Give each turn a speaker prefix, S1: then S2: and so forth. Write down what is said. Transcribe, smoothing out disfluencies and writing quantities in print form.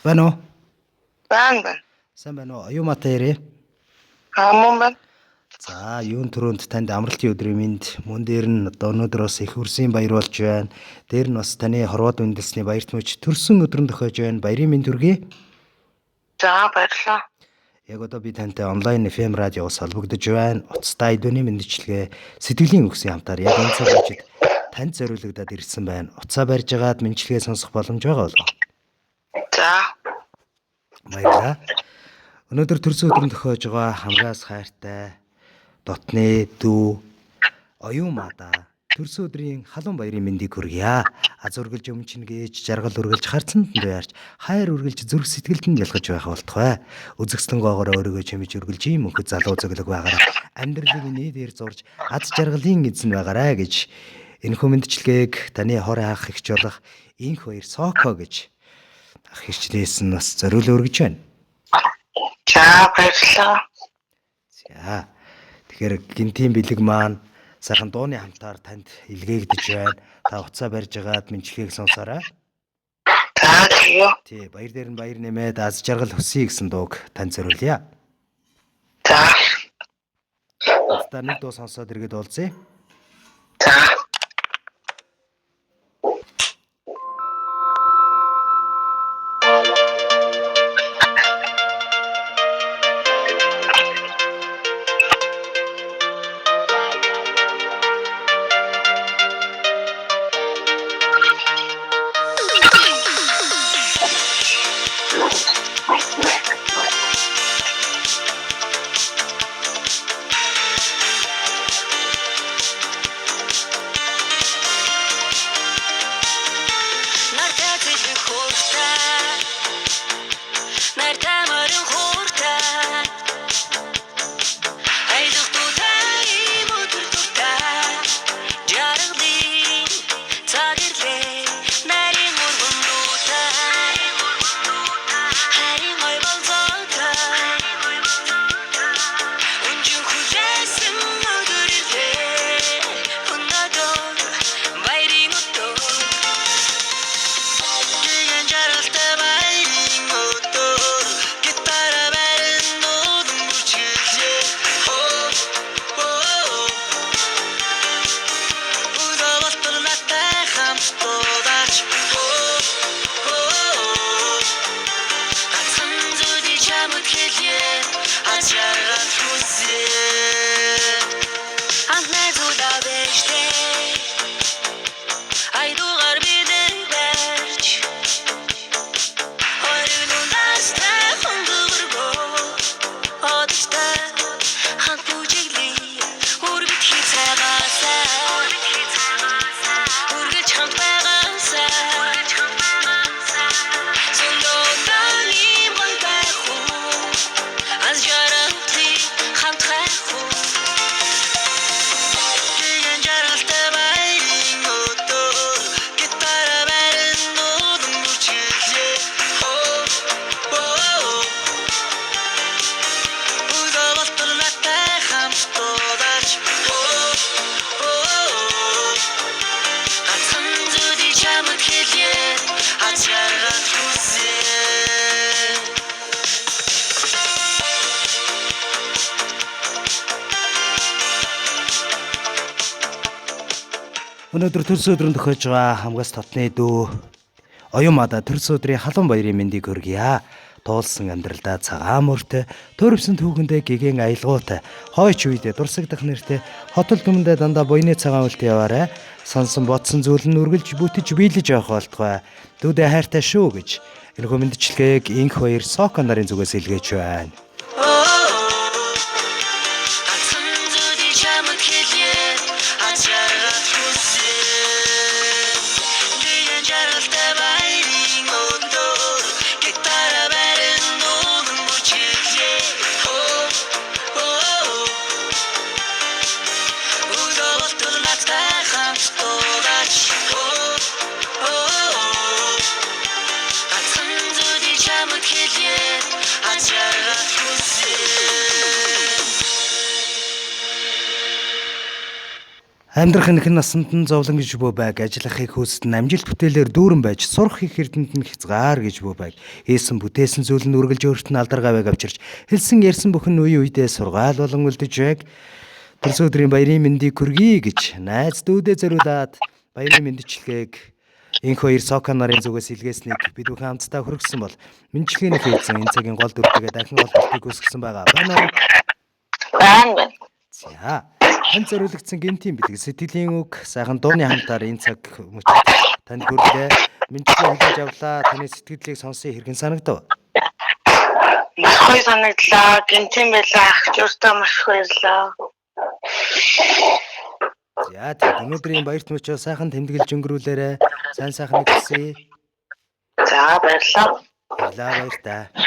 S1: Байна уу?
S2: Байна.
S1: Сайн байна уу? Аюумаатай ирээ.
S2: Мөн байна.
S1: За, юун төрөнд танд амралтын өдрийн мэнд мөн дээр нь одоо өнөөдөр бас их хүрсийн баяр болж байна. Дээр нь бас таны хорвоод үндэсний баярт мөч төрсөн өдрөнд тохиож байна. Баярын мэнд хүргэе.
S2: За, баярлалаа.
S1: Яг одоо би тантай онлайн FM радиоос холбогдож байна. Уцтай айдууны мэндчилгээ сэтгэлийн үгсийн хамтаар яг энэ цаг үеэд танд зориулагдаад ирсэн байна. Уцаа барьж агаад мэндчилгээ сонсох боломж байгаа болов уу?
S2: За.
S1: Баярлалаа. Өнөөдөр төрсөн өдрөнд тохиож байгаа хамгаас хайртай дотны дүү Оюумаада төрсөн өдрийн халуун баярын мэндийг хүргье. Az үргэлж өмчин гэж жаргал үргэлж харцанд нь байрч хайр үргэлж зүрх сэтгэлд нь ялгаж байх болтугай. Үзэгслэн гоогоор өөрийгөө чимж үргэлж ийм мөнхөд залуу зөвлөг байгаараа амьдралыг нээдээр зурж аз жаргалын эзэн байгаарай гэж энэхүү мэндчилгээг таны хорын ах ихч болох инх хоёр Соко гэж ах хичнээн нь бас зориул өргөж байна.
S2: За, баярлалаа.
S1: За. Тэгэхээр гинтийн бэлэг маань сайхан дууны хамтаар танд илгээгдэж байна. Та уцаа барьж агаад мэндчилгээг сонсоорой.
S2: За, тэгье.
S1: Тий, баяр дээр нь баяр нэмээд аз жаргал хүсье гэсэн дууг танд зориулъя.
S2: За.
S1: Та нэг дуу сонсоод иргэд уулзъя.
S2: За.
S1: Өнөөдөр төрсөн өдрөнд тохиож байгаа хамгаас дотны дүү Оюумаада төрсөн өдрийн халуун баярын мэндийг хүргье. Туулсан амьдралдаа цагаан мөртэй, төрөвсөн түүхэндээ гэгэн аялгуутай, хойч үедээ дурсагдах нэртэй, хотол түмэндээ дандаа буйны цагаан үлдээ яваарай. Сонсон бодсон зүйл нь үргэлж бүтэж биелэж явах болтугай. Дүүдээ хайртай шүү гэж энэхүү мэндчилгээг инх хоёр Соко нарын зүгээс илгээж байна. Амьдрах энхэн насанд нь зовлон гэж бөө байг, ажиллахыг хүссэн амжилт бүтээлээр дүүрэн байж, сурах их эрдэнэт нь хязгаар гэж бөө байг. Хийсэн бүтээсэн зүйл нь үргэлж өөрт нь алдаргаавыг авчирч, хэлсэн ярьсан бүхэн үе үедээ сургаал болон үлдэж байг. Төрсөн өдрийн баярын мэндийг хүргэе гэж найз дүүдээ зориулаад баярын мэндчилгээг энх хоёр Сока нарын зүгээс илгээснийг бид бүхэн хамтдаа хүргэсэн бол мэндчилгээний хийсэн энэ цагийн гол дүртэйгээ дахин олболтыг үсгэсэн байгаа. Байна уу?
S2: Байна.
S1: За, танд зориулагдсан гинтийн бэлэг сэтгэлийн үг сайхан дууны хамтаар энэ цаг мөчид танд хүргэлээ. Мэндчилгээ хийж авлаа. Таны сэтгэлийг сонсон хэрхэн санагдав?
S2: Маш гоё санагдлаа. Гинтийн байлаа. Ах чуртаа маш баярлаа.
S1: За, өнөөдрийн баярт мөчөө сайхан тэмдэглэж өнгөрүүлээрэ. Сайн сайхныг хүсье.
S2: За баярлалаа.
S1: Баярлалаа баяр та.